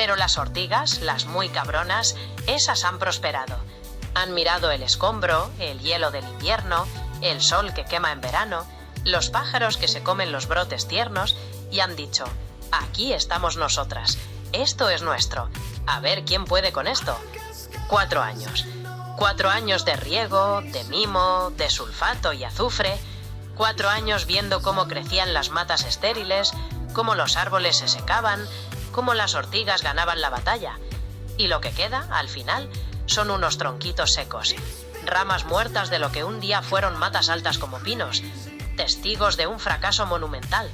Pero las ortigas, las muy cabronas, esas han prosperado. Han mirado el escombro, el hielo del invierno, el sol que quema en verano, los pájaros que se comen los brotes tiernos y han dicho: aquí estamos nosotras, esto es nuestro, a ver quién puede con esto. 4 años. 4 años de riego, de mimo, de sulfato y azufre. 4 años viendo cómo crecían las matas estériles, cómo los árboles se secaban, cómo las ortigas ganaban la batalla. Y lo que queda, al final, son unos tronquitos secos, ramas muertas de lo que un día fueron matas altas como pinos, testigos de un fracaso monumental,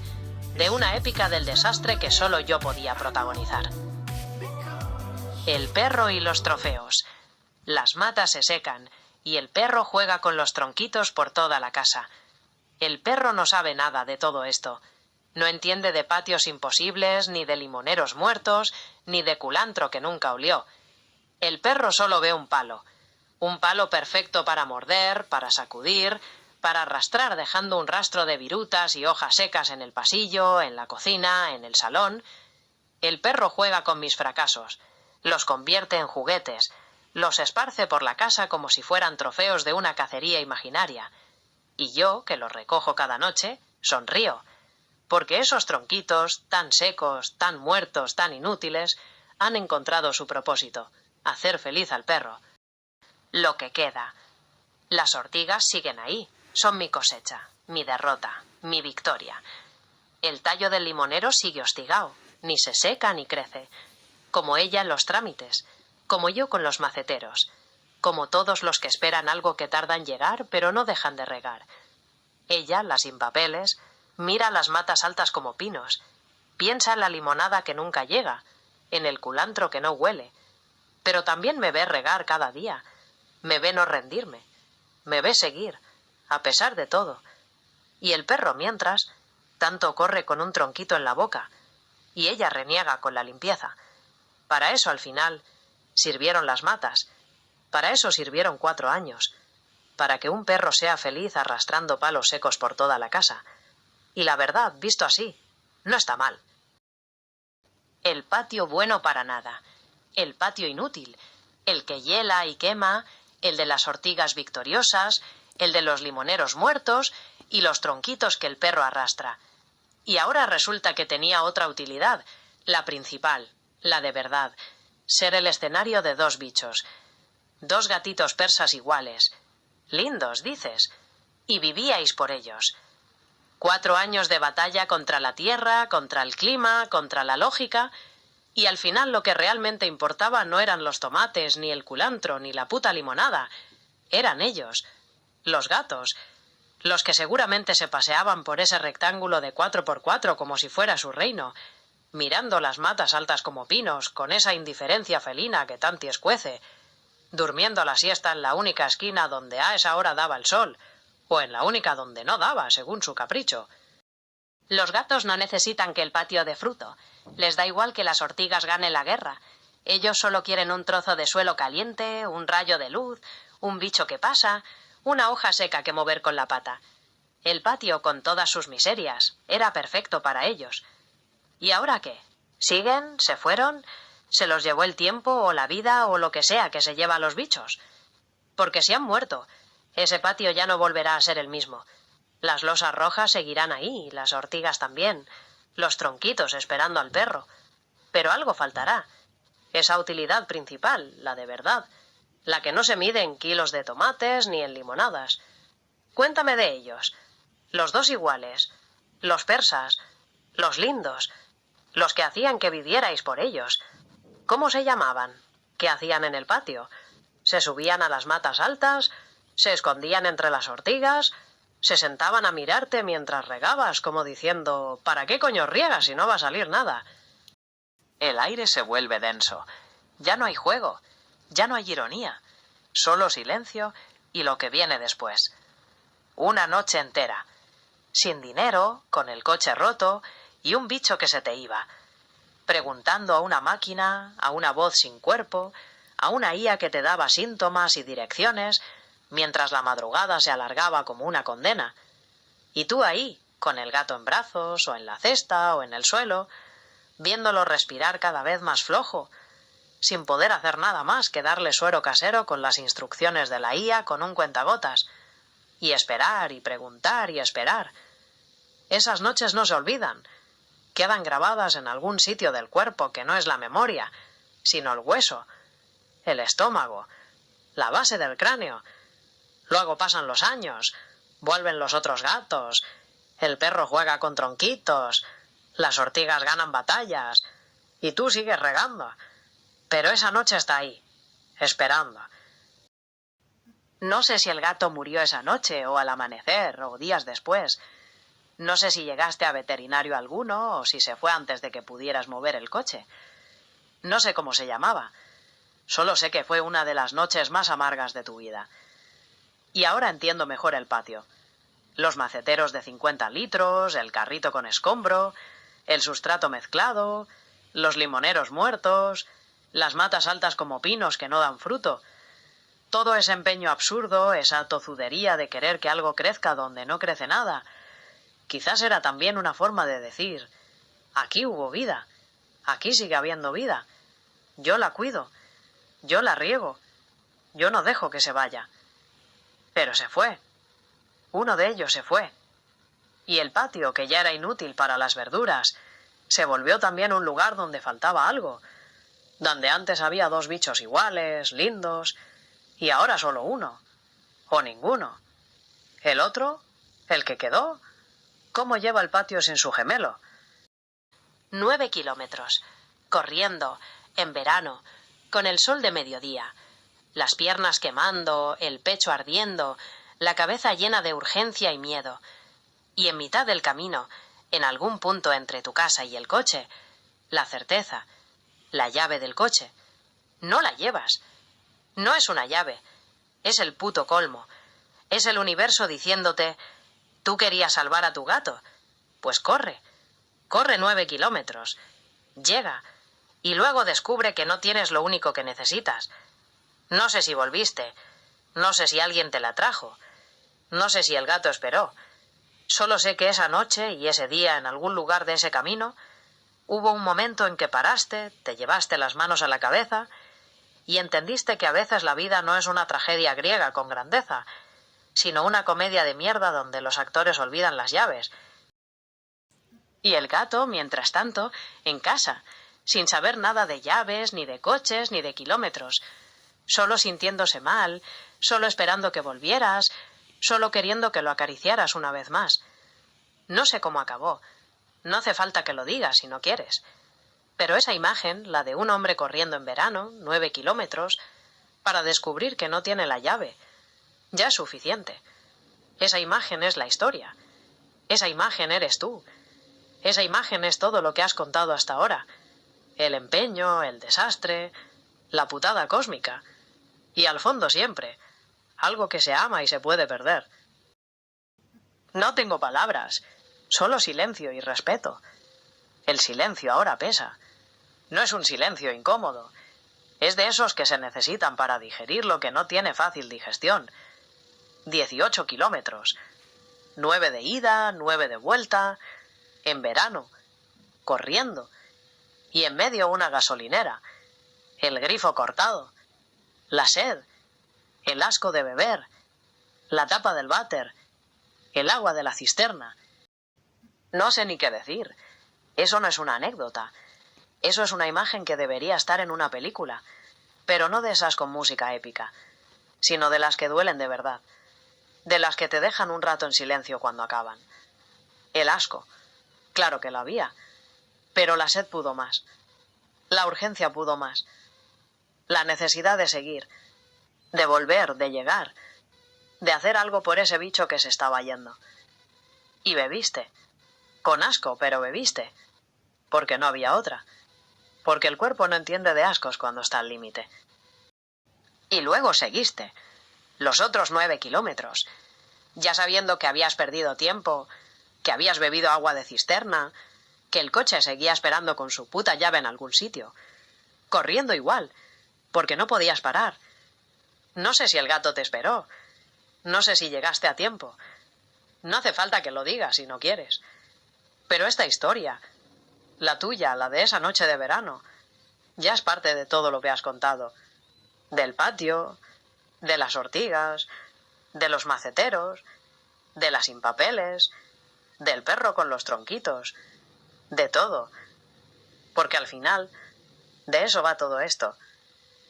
de una épica del desastre que solo yo podía protagonizar. El perro y los trofeos. Las matas se secan, y el perro juega con los tronquitos por toda la casa. El perro no sabe nada de todo esto. No entiende de patios imposibles, ni de limoneros muertos, ni de culantro que nunca olió. El perro solo ve un palo perfecto para morder, para sacudir, para arrastrar dejando un rastro de virutas y hojas secas en el pasillo, en la cocina, en el salón. El perro juega con mis fracasos, los convierte en juguetes, los esparce por la casa como si fueran trofeos de una cacería imaginaria. Y yo, que los recojo cada noche, sonrío, porque esos tronquitos, tan secos, tan muertos, tan inútiles, han encontrado su propósito: hacer feliz al perro. Lo que queda. Las ortigas siguen ahí, son mi cosecha, mi derrota, mi victoria. El tallo del limonero sigue hostigado, ni se seca ni crece, como ella en los trámites, como yo con los maceteros, como todos los que esperan algo que tarda en llegar pero no dejan de regar. Ella, la sin papeles, mira las matas altas como pinos, piensa en la limonada que nunca llega, en el culantro que no huele, pero también me ve regar cada día, me ve no rendirme, me ve seguir, a pesar de todo. Y el perro, mientras, tanto corre con un tronquito en la boca, y ella reniega con la limpieza. Para eso, al final, sirvieron las matas, para eso sirvieron 4 años, para que un perro sea feliz arrastrando palos secos por toda la casa. Y la verdad, visto así, no está mal. El patio bueno para nada, el patio inútil, el que hiela y quema, el de las ortigas victoriosas, el de los limoneros muertos y los tronquitos que el perro arrastra. Y ahora resulta que tenía otra utilidad, la principal, la de verdad: ser el escenario de 2 bichos, 2 gatitos persas iguales. Lindos, dices, y vivíais por ellos. 4 años de batalla contra la tierra, contra el clima, contra la lógica, y al final lo que realmente importaba no eran los tomates, ni el culantro, ni la puta limonada. Eran ellos, los gatos, los que seguramente se paseaban por ese rectángulo de 4x4 como si fuera su reino, mirando las matas altas como pinos, con esa indiferencia felina que tanto escuece, durmiendo la siesta en la única esquina donde a esa hora daba el sol, o en la única donde no daba, según su capricho. Los gatos no necesitan que el patio dé fruto, les da igual que las ortigas ganen la guerra. Ellos solo quieren un trozo de suelo caliente, un rayo de luz, un bicho que pasa, una hoja seca que mover con la pata. El patio, con todas sus miserias, era perfecto para ellos. ¿Y ahora qué? ¿Siguen? ¿Se fueron? ¿Se los llevó el tiempo o la vida o lo que sea que se lleva a los bichos? Porque si han muerto, ese patio ya no volverá a ser el mismo. Las losas rojas seguirán ahí, las ortigas también, los tronquitos esperando al perro. Pero algo faltará. Esa utilidad principal, la de verdad, la que no se mide en kilos de tomates ni en limonadas. Cuéntame de ellos. Los 2 iguales, los persas, los lindos, los que hacían que vivierais por ellos. ¿Cómo se llamaban? ¿Qué hacían en el patio? ¿Se subían a las matas altas? ¿Se escondían entre las ortigas? ¿Se sentaban a mirarte mientras regabas, como diciendo: ¿para qué coño riegas si no va a salir nada? El aire se vuelve denso. Ya no hay juego, ya no hay ironía, solo silencio y lo que viene después. Una noche entera, sin dinero, con el coche roto y un bicho que se te iba, preguntando a una máquina, a una voz sin cuerpo, a una IA que te daba síntomas y direcciones, mientras la madrugada se alargaba como una condena. Y tú ahí, con el gato en brazos, o en la cesta, o en el suelo, viéndolo respirar cada vez más flojo, sin poder hacer nada más que darle suero casero con las instrucciones de la IA con un cuentagotas, y esperar y preguntar y esperar. Esas noches no se olvidan, quedan grabadas en algún sitio del cuerpo que no es la memoria, sino el hueso, el estómago, la base del cráneo. Luego pasan los años, vuelven los otros gatos, el perro juega con tronquitos, las ortigas ganan batallas, y tú sigues regando. Pero esa noche está ahí, esperando. No sé si el gato murió esa noche, o al amanecer, o días después. No sé si llegaste a veterinario alguno, o si se fue antes de que pudieras mover el coche. No sé cómo se llamaba. Solo sé que fue una de las noches más amargas de tu vida. Y ahora entiendo mejor el patio. Los maceteros de 50 litros, el carrito con escombro, el sustrato mezclado, los limoneros muertos, las matas altas como pinos que no dan fruto. Todo ese empeño absurdo, esa tozudería de querer que algo crezca donde no crece nada. Quizás era también una forma de decir: aquí hubo vida, aquí sigue habiendo vida. Yo la cuido, yo la riego, yo no dejo que se vaya. Pero se fue. Uno de ellos se fue. Y el patio, que ya era inútil para las verduras, se volvió también un lugar donde faltaba algo, donde antes había 2 bichos iguales, lindos, y ahora solo uno, o ninguno. ¿El otro? ¿El que quedó? ¿Cómo lleva el patio sin su gemelo? 9 kilómetros, corriendo, en verano, con el sol de mediodía, las piernas quemando, el pecho ardiendo, la cabeza llena de urgencia y miedo. Y en mitad del camino, en algún punto entre tu casa y el coche, la certeza, la llave del coche. No la llevas. No es una llave, es el puto colmo. Es el universo diciéndote: tú querías salvar a tu gato. Pues corre, corre 9 kilómetros, llega, y luego descubre que no tienes lo único que necesitas. No sé si volviste, no sé si alguien te la trajo, no sé si el gato esperó. Solo sé que esa noche y ese día, en algún lugar de ese camino, hubo un momento en que paraste, te llevaste las manos a la cabeza y entendiste que a veces la vida no es una tragedia griega con grandeza, sino una comedia de mierda donde los actores olvidan las llaves. Y el gato, mientras tanto, en casa, sin saber nada de llaves, ni de coches, ni de kilómetros, solo sintiéndose mal, solo esperando que volvieras, solo queriendo que lo acariciaras una vez más. No sé cómo acabó. No hace falta que lo digas si no quieres. Pero esa imagen, la de un hombre corriendo en verano, 9 kilómetros, para descubrir que no tiene la llave, ya es suficiente. Esa imagen es la historia. Esa imagen eres tú. Esa imagen es todo lo que has contado hasta ahora. El empeño, el desastre, la putada cósmica. Y al fondo siempre, algo que se ama y se puede perder. No tengo palabras, solo silencio y respeto. El silencio ahora pesa. No es un silencio incómodo. Es de esos que se necesitan para digerir lo que no tiene fácil digestión. 18 kilómetros. 9 de ida, 9 de vuelta. En verano. Corriendo. Y en medio una gasolinera. El grifo cortado. La sed. El asco de beber. La tapa del váter. El agua de la cisterna. No sé ni qué decir. Eso no es una anécdota. Eso es una imagen que debería estar en una película, pero no de esas con música épica, sino de las que duelen de verdad, de las que te dejan un rato en silencio cuando acaban. El asco, claro que lo había, pero la sed pudo más, la urgencia pudo más, la necesidad de seguir, de volver, de llegar, de hacer algo por ese bicho que se estaba yendo. Y bebiste, con asco, pero bebiste, porque no había otra. Porque el cuerpo no entiende de ascos cuando está al límite. Y luego seguiste, los otros 9 kilómetros, ya sabiendo que habías perdido tiempo, que habías bebido agua de cisterna, que el coche seguía esperando con su puta llave en algún sitio, corriendo igual, porque no podías parar. No sé si el gato te esperó, no sé si llegaste a tiempo. No hace falta que lo digas si no quieres. Pero esta historia, La tuya, la de esa noche de verano. Ya es parte de todo lo que has contado. Del patio, de las ortigas, de los maceteros, de las sin papeles, del perro con los tronquitos, de todo. Porque al final, de eso va todo esto.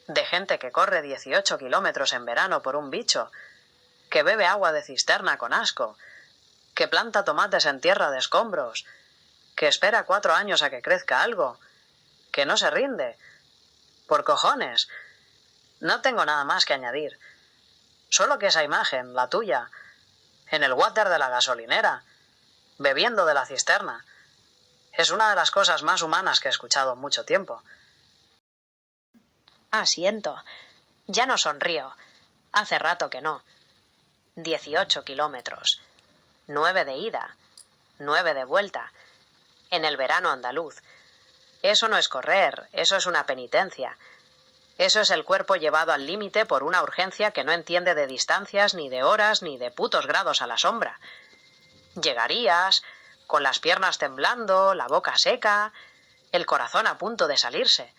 De gente que corre 18 kilómetros en verano por un bicho, que bebe agua de cisterna con asco, que planta tomates en tierra de escombros, que espera 4 años a que crezca algo, que no se rinde. Por cojones. No tengo nada más que añadir. Solo que esa imagen, la tuya, en el water de la gasolinera, bebiendo de la cisterna, es una de las cosas más humanas que he escuchado en mucho tiempo. Siento. Ya no sonrío. Hace rato que no. 18 kilómetros. 9 de ida. 9 de vuelta. En el verano andaluz. Eso no es correr, eso es una penitencia. Eso es el cuerpo llevado al límite por una urgencia que no entiende de distancias, ni de horas, ni de putos grados a la sombra. Llegarías, con las piernas temblando, la boca seca, el corazón a punto de salirse.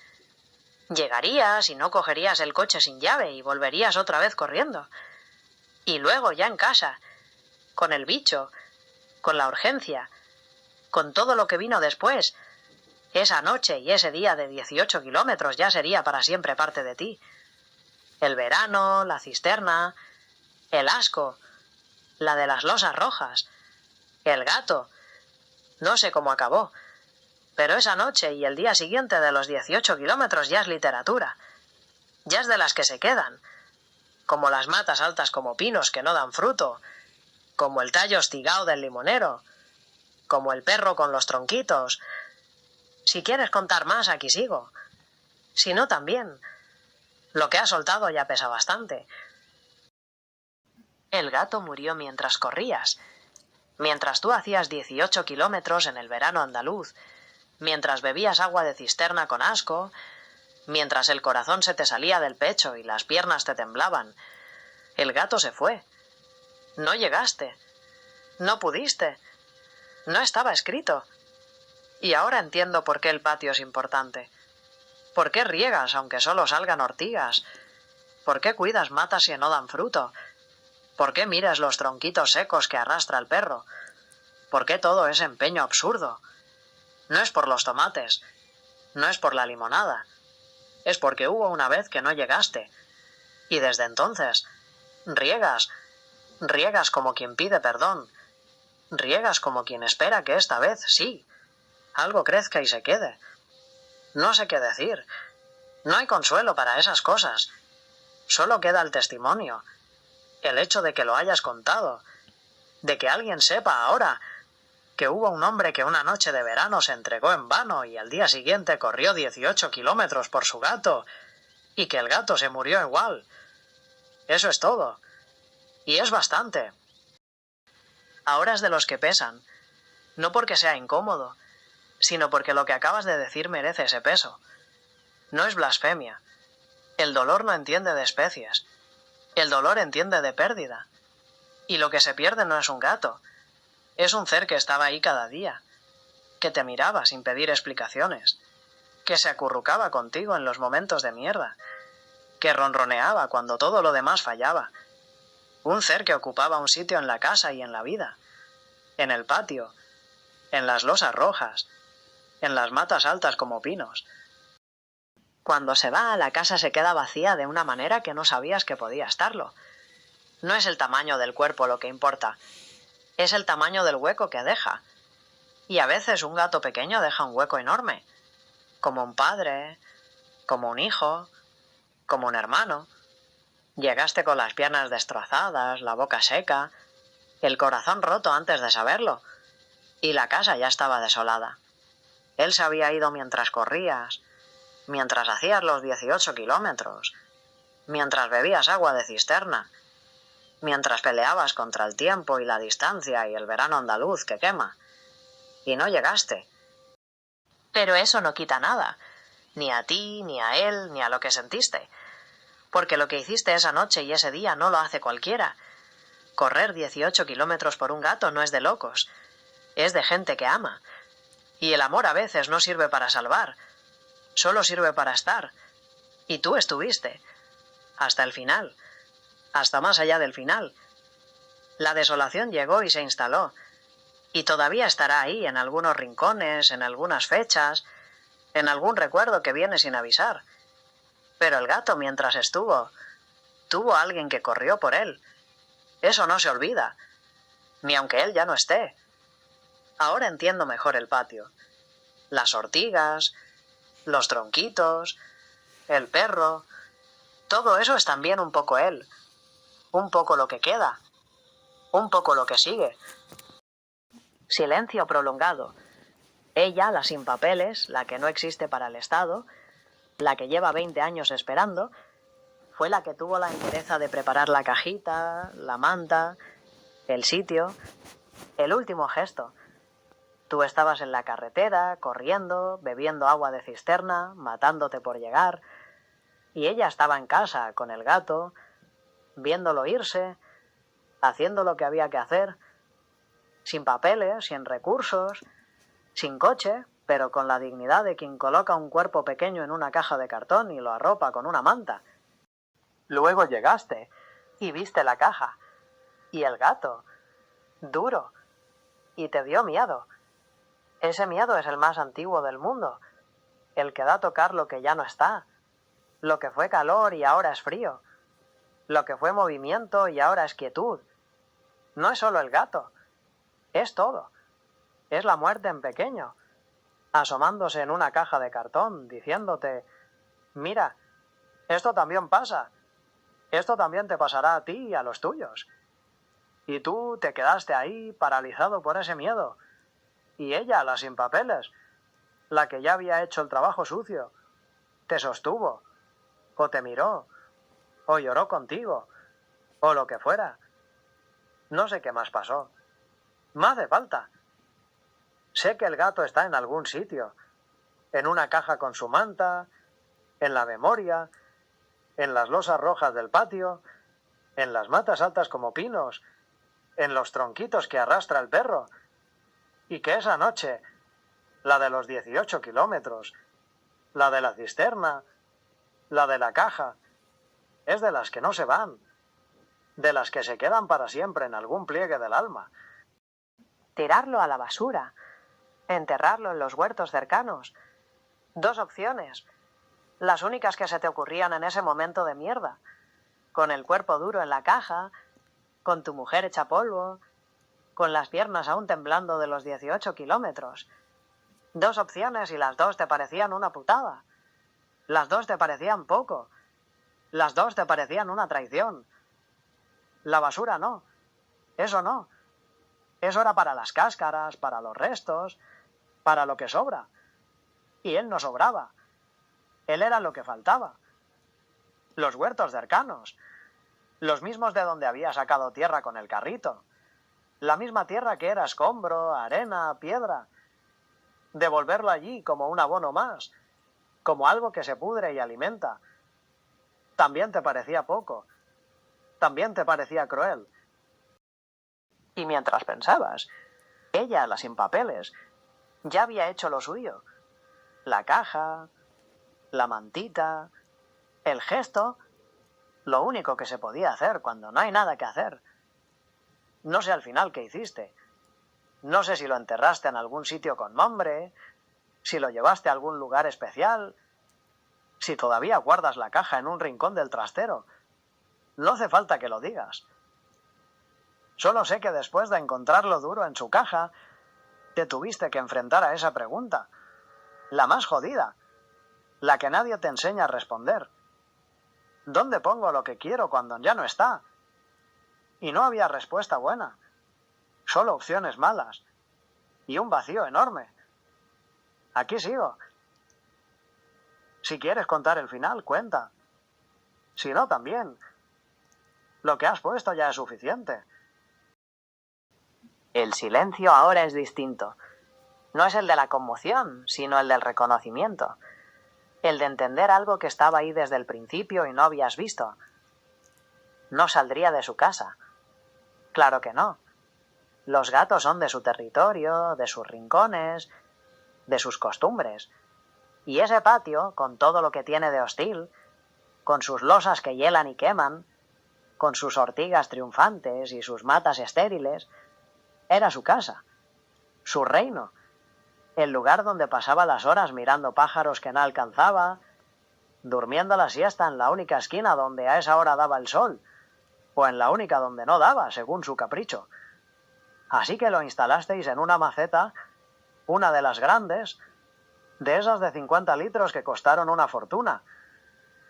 Llegarías y no cogerías el coche sin llave y volverías otra vez corriendo. Y luego ya en casa, con el bicho, con la urgencia, con todo lo que vino después. Esa noche y ese día de 18 kilómetros ya sería para siempre parte de ti. El verano, la cisterna, el asco, la de las losas rojas, el gato. No sé cómo acabó, pero esa noche y el día siguiente de los 18 kilómetros ya es literatura. Ya es de las que se quedan, como las matas altas como pinos que no dan fruto, como el tallo hostigado del limonero, como el perro con los tronquitos. Si quieres contar más, aquí sigo. Si no, también. Lo que has soltado ya pesa bastante. El gato murió mientras corrías, mientras tú hacías 18 kilómetros en el verano andaluz, mientras bebías agua de cisterna con asco, mientras el corazón se te salía del pecho y las piernas te temblaban. El gato se fue. No llegaste. No pudiste. No estaba escrito. Y ahora entiendo por qué el patio es importante. ¿Por qué riegas aunque solo salgan ortigas? ¿Por qué cuidas matas si no dan fruto? ¿Por qué miras los tronquitos secos que arrastra el perro? ¿Por qué todo ese empeño absurdo? No es por los tomates, no es por la limonada, es porque hubo una vez que no llegaste. Y desde entonces, riegas como quien pide perdón, riegas como quien espera que esta vez, sí, algo crezca y se quede. No sé qué decir, no hay consuelo para esas cosas, solo queda el testimonio, el hecho de que lo hayas contado, de que alguien sepa ahora que hubo un hombre que una noche de verano se entregó en vano y al día siguiente corrió 18 kilómetros por su gato, y que el gato se murió igual. Eso es todo. Y es bastante. Ahora es de los que pesan, no porque sea incómodo, sino porque lo que acabas de decir merece ese peso. No es blasfemia. El dolor no entiende de especies. El dolor entiende de pérdida. Y lo que se pierde no es un gato. Es un ser que estaba ahí cada día, que te miraba sin pedir explicaciones, que se acurrucaba contigo en los momentos de mierda, que ronroneaba cuando todo lo demás fallaba. Un ser que ocupaba un sitio en la casa y en la vida, en el patio, en las losas rojas, en las matas altas como pinos. Cuando se va, la casa se queda vacía de una manera que no sabías que podía estarlo. No es el tamaño del cuerpo lo que importa, es el tamaño del hueco que deja. Y a veces un gato pequeño deja un hueco enorme, como un padre, como un hijo, como un hermano. Llegaste con las piernas destrozadas, la boca seca, el corazón roto antes de saberlo, y la casa ya estaba desolada. Él se había ido mientras corrías, mientras hacías los 18 kilómetros, mientras bebías agua de cisterna, mientras peleabas contra el tiempo y la distancia y el verano andaluz que quema. Y no llegaste. Pero eso no quita nada, ni a ti, ni a él, ni a lo que sentiste. Porque lo que hiciste esa noche y ese día no lo hace cualquiera. Correr 18 kilómetros por un gato no es de locos, es de gente que ama. Y el amor a veces no sirve para salvar, solo sirve para estar. Y tú estuviste, hasta el final, hasta más allá del final. La desolación llegó y se instaló, y todavía estará ahí en algunos rincones, en algunas fechas, en algún recuerdo que viene sin avisar. Pero el gato, mientras estuvo, tuvo a alguien que corrió por él. Eso no se olvida, ni aunque él ya no esté. Ahora entiendo mejor el patio. Las ortigas, los tronquitos, el perro, todo eso es también un poco él, un poco lo que queda, un poco lo que sigue. Silencio prolongado. Ella, la sin papeles, la que no existe para el Estado, la que lleva 20 años esperando, fue la que tuvo la entereza de preparar la cajita, la manta, el sitio, el último gesto. Tú estabas en la carretera, corriendo, bebiendo agua de cisterna, matándote por llegar, y ella estaba en casa con el gato, viéndolo irse, haciendo lo que había que hacer, sin papeles, sin recursos, sin coche, pero con la dignidad de quien coloca un cuerpo pequeño en una caja de cartón y lo arropa con una manta. Luego llegaste y viste la caja, y el gato, duro, y te dio miedo. Ese miedo es el más antiguo del mundo, el que da a tocar lo que ya no está, lo que fue calor y ahora es frío, lo que fue movimiento y ahora es quietud. No es solo el gato, es todo. Es la muerte en pequeño, asomándose en una caja de cartón, diciéndote, mira, esto también pasa, esto también te pasará a ti y a los tuyos. Y tú te quedaste ahí, paralizado por ese miedo. Y ella, la sin papeles, la que ya había hecho el trabajo sucio, te sostuvo, o te miró, o lloró contigo, o lo que fuera. No sé qué más pasó. No hace falta. Sé que el gato está en algún sitio, en una caja con su manta, en la memoria, en las losas rojas del patio, en las matas altas como pinos, en los tronquitos que arrastra el perro, y que esa noche, la de los 18 kilómetros, la de la cisterna, la de la caja, es de las que no se van, de las que se quedan para siempre en algún pliegue del alma. Tirarlo a la basura, enterrarlo en los huertos cercanos. 2 opciones, las únicas que se te ocurrían en ese momento de mierda, con el cuerpo duro en la caja, con tu mujer hecha polvo, con las piernas aún temblando de los 18 kilómetros. 2 opciones y las 2 te parecían una putada. Las 2 te parecían poco. Las 2 te parecían una traición. La basura no. Eso no. Eso era para las cáscaras, para los restos, para lo que sobra. Y él no sobraba. Él era lo que faltaba. Los huertos cercanos. Los mismos de donde había sacado tierra con el carrito. La misma tierra que era escombro, arena, piedra. Devolverlo allí como un abono más, como algo que se pudre y alimenta. También te parecía poco. También te parecía cruel. Y mientras pensabas, ella, la sin papeles, ya había hecho lo suyo. La caja, la mantita, el gesto, lo único que se podía hacer cuando no hay nada que hacer. No sé al final qué hiciste. No sé si lo enterraste en algún sitio con nombre, si lo llevaste a algún lugar especial, si todavía guardas la caja en un rincón del trastero. No hace falta que lo digas. Solo sé que después de encontrarlo duro en su caja, te tuviste que enfrentar a esa pregunta, la más jodida, la que nadie te enseña a responder. ¿Dónde pongo lo que quiero cuando ya no está? Y no había respuesta buena, solo opciones malas, y un vacío enorme. Aquí sigo. Si quieres contar el final, cuenta. Si no, también. Lo que has puesto ya es suficiente. El silencio ahora es distinto. No es el de la conmoción, sino el del reconocimiento. El de entender algo que estaba ahí desde el principio y no habías visto. No saldría de su casa. Claro que no. Los gatos son de su territorio, de sus rincones, de sus costumbres. Y ese patio, con todo lo que tiene de hostil, con sus losas que hielan y queman, con sus ortigas triunfantes y sus matas estériles, era su casa, su reino, el lugar donde pasaba las horas mirando pájaros que no alcanzaba, durmiendo la siesta en la única esquina donde a esa hora daba el sol, o en la única donde no daba, según su capricho. Así que lo instalasteis en una maceta, una de las grandes, de esas de 50 litros que costaron una fortuna,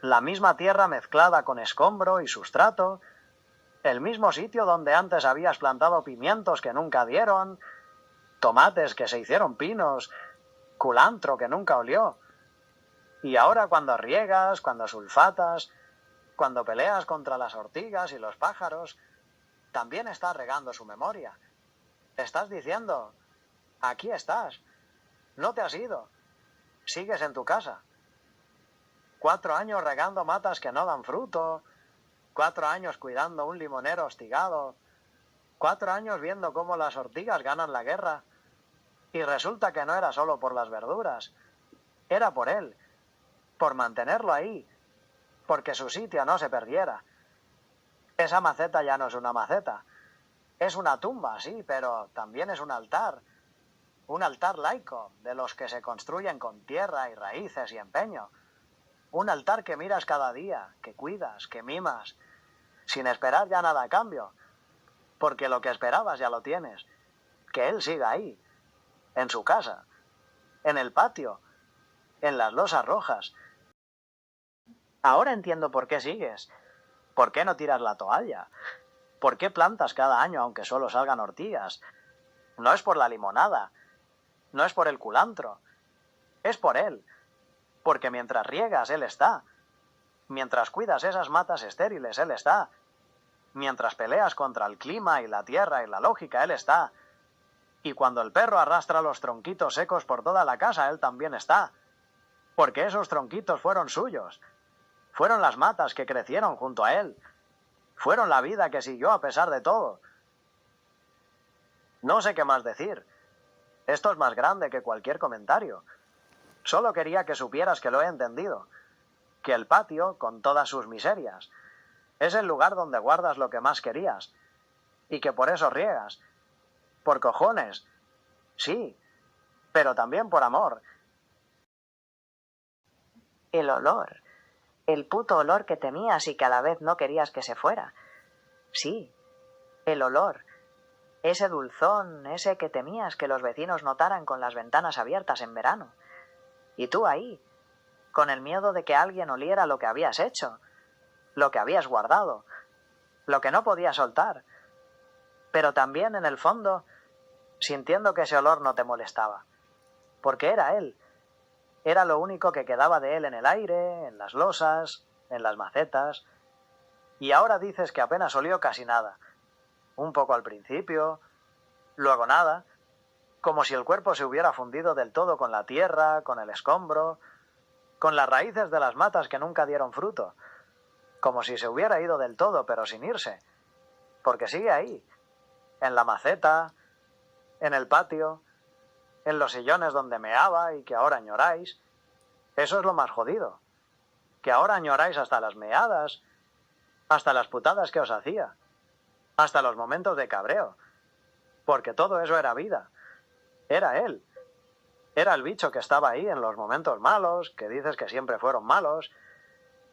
la misma tierra mezclada con escombro y sustrato, el mismo sitio donde antes habías plantado pimientos que nunca dieron, tomates que se hicieron pinos, culantro que nunca olió. Y ahora cuando riegas, cuando sulfatas, cuando peleas contra las ortigas y los pájaros, también estás regando su memoria. Estás diciendo, aquí estás, no te has ido, sigues en tu casa. 4 años regando matas que no dan fruto, 4 años cuidando un limonero hostigado, 4 años viendo cómo las ortigas ganan la guerra. Y resulta que no era solo por las verduras, era por él, por mantenerlo ahí, porque su sitio no se perdiera. Esa maceta ya no es una maceta, es una tumba, sí, pero también es un altar laico, de los que se construyen con tierra y raíces y empeño. Un altar que miras cada día, que cuidas, que mimas, sin esperar ya nada a cambio, porque lo que esperabas ya lo tienes, que él siga ahí, en su casa, en el patio, en las losas rojas. Ahora entiendo por qué sigues, por qué no tiras la toalla, por qué plantas cada año aunque solo salgan ortigas. No es por la limonada, no es por el culantro, es por él, porque mientras riegas él está, mientras cuidas esas matas estériles él está, mientras peleas contra el clima y la tierra y la lógica él está, y cuando el perro arrastra los tronquitos secos por toda la casa él también está, porque esos tronquitos fueron suyos, fueron las matas que crecieron junto a él, fueron la vida que siguió a pesar de todo. No sé qué más decir. Esto es más grande que cualquier comentario. Solo quería que supieras que lo he entendido, que el patio, con todas sus miserias, es el lugar donde guardas lo que más querías, y que por eso riegas. Por cojones, sí, pero también por amor. El olor, el puto olor que temías y que a la vez no querías que se fuera. Sí, el olor, ese dulzón, ese que temías que los vecinos notaran con las ventanas abiertas en verano. Y tú ahí, con el miedo de que alguien oliera lo que habías hecho, lo que habías guardado, lo que no podías soltar, pero también en el fondo sintiendo que ese olor no te molestaba, porque era él, era lo único que quedaba de él en el aire, en las losas, en las macetas, y ahora dices que apenas olió casi nada, un poco al principio, luego nada, como si el cuerpo se hubiera fundido del todo con la tierra, con el escombro, con las raíces de las matas que nunca dieron fruto, como si se hubiera ido del todo pero sin irse, porque sigue ahí, en la maceta, en el patio, en los sillones donde meaba y que ahora añoráis. Eso es lo más jodido, que ahora añoráis hasta las meadas, hasta las putadas que os hacía, hasta los momentos de cabreo, porque todo eso era vida, era él, era el bicho que estaba ahí en los momentos malos, que dices que siempre fueron malos,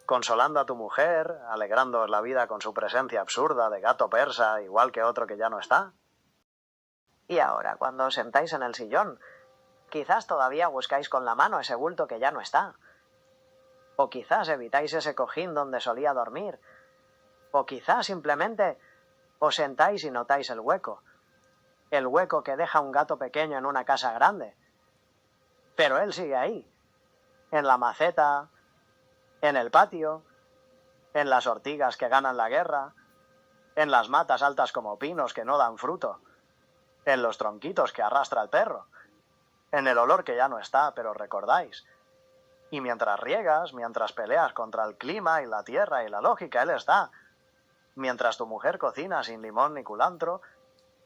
consolando a tu mujer, alegrándoos la vida con su presencia absurda de gato persa, igual que otro que ya no está. Y ahora, cuando os sentáis en el sillón, quizás todavía buscáis con la mano ese bulto que ya no está. O quizás evitáis ese cojín donde solía dormir. O quizás simplemente os sentáis y notáis el hueco que deja un gato pequeño en una casa grande. Pero él sigue ahí, en la maceta, en el patio, en las ortigas que ganan la guerra, en las matas altas como pinos que no dan fruto, en los tronquitos que arrastra el perro, en el olor que ya no está, pero recordáis. Y mientras riegas, mientras peleas contra el clima y la tierra y la lógica, él está. Mientras tu mujer cocina sin limón ni culantro,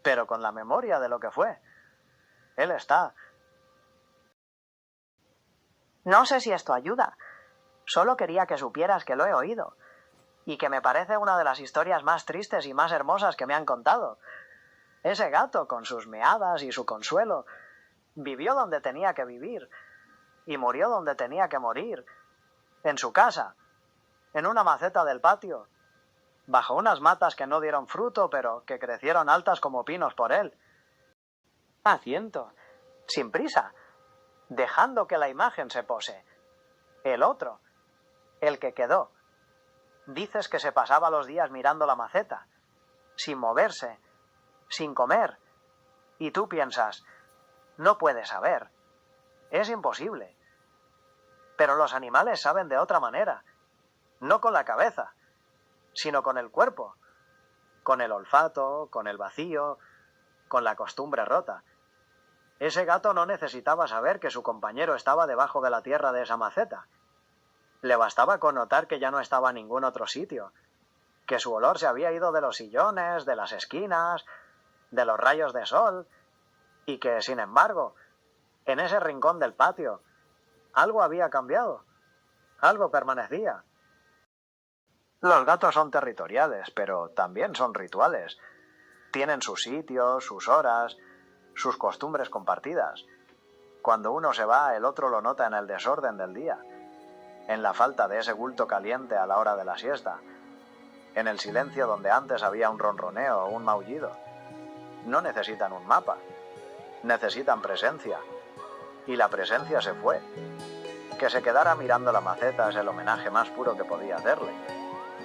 pero con la memoria de lo que fue. Él está. No sé si esto ayuda. Solo quería que supieras que lo he oído. Y que me parece una de las historias más tristes y más hermosas que me han contado. Ese gato, con sus meadas y su consuelo, vivió donde tenía que vivir. Y murió donde tenía que morir. En su casa. En una maceta del patio. Bajo unas matas que no dieron fruto, pero que crecieron altas como pinos por él. A ciento. Sin prisa. Dejando que la imagen se pose. El otro. El que quedó. Dices que se pasaba los días mirando la maceta, sin moverse, sin comer. Y tú piensas, no puede saber. Es imposible. Pero los animales saben de otra manera. No con la cabeza, sino con el cuerpo. Con el olfato, con el vacío, con la costumbre rota. Ese gato no necesitaba saber que su compañero estaba debajo de la tierra de esa maceta. Le bastaba con notar que ya no estaba en ningún otro sitio, que su olor se había ido de los sillones, de las esquinas, de los rayos de sol, y que, sin embargo, en ese rincón del patio, algo había cambiado, algo permanecía. Los gatos son territoriales, pero también son rituales. Tienen sus sitios, sus horas, sus costumbres compartidas. Cuando uno se va, el otro lo nota en el desorden del día, en la falta de ese bulto caliente a la hora de la siesta, en el silencio donde antes había un ronroneo o un maullido. No necesitan un mapa, necesitan presencia. Y la presencia se fue. Que se quedara mirando la maceta es el homenaje más puro que podía hacerle.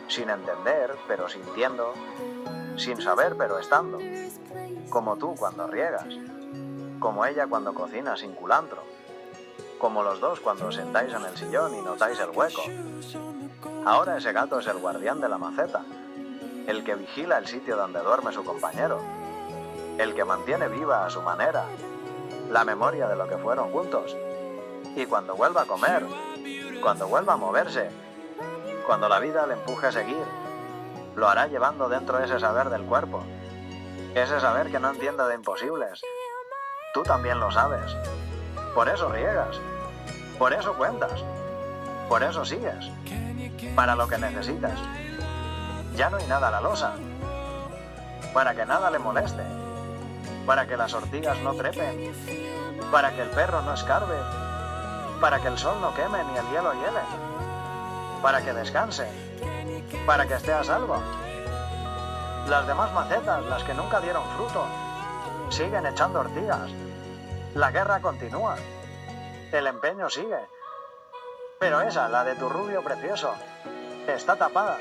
Sin entender, pero sintiendo, sin saber, pero estando. Como tú cuando riegas, como ella cuando cocina sin culantro, como los dos cuando os sentáis en el sillón y notáis el hueco. Ahora ese gato es el guardián de la maceta, el que vigila el sitio donde duerme su compañero, el que mantiene viva a su manera la memoria de lo que fueron juntos. Y cuando vuelva a comer, cuando vuelva a moverse, cuando la vida le empuje a seguir, lo hará llevando dentro ese saber del cuerpo, ese saber que no entiende de imposibles. Tú también lo sabes. Por eso riegas, por eso cuentas, por eso sigues, para lo que necesitas. Ya no hay nada a la losa, para que nada le moleste, para que las ortigas no trepen, para que el perro no escarbe, para que el sol no queme ni el hielo hiele, para que descanse, para que esté a salvo. Las demás macetas, las que nunca dieron fruto, siguen echando ortigas. La guerra continúa, el empeño sigue, pero esa, la de tu rubio precioso, está tapada.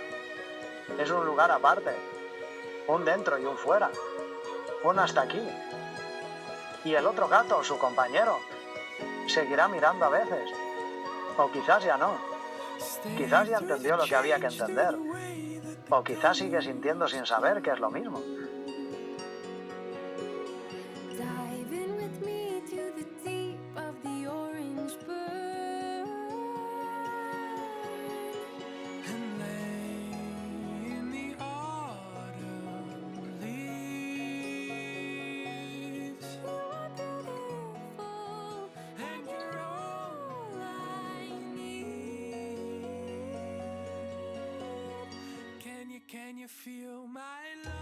Es un lugar aparte, un dentro y un fuera, un hasta aquí. Y el otro gato, su compañero, seguirá mirando a veces, o quizás ya no. Quizás ya entendió lo que había que entender, o quizás sigue sintiendo sin saber que es lo mismo. Can you feel my love?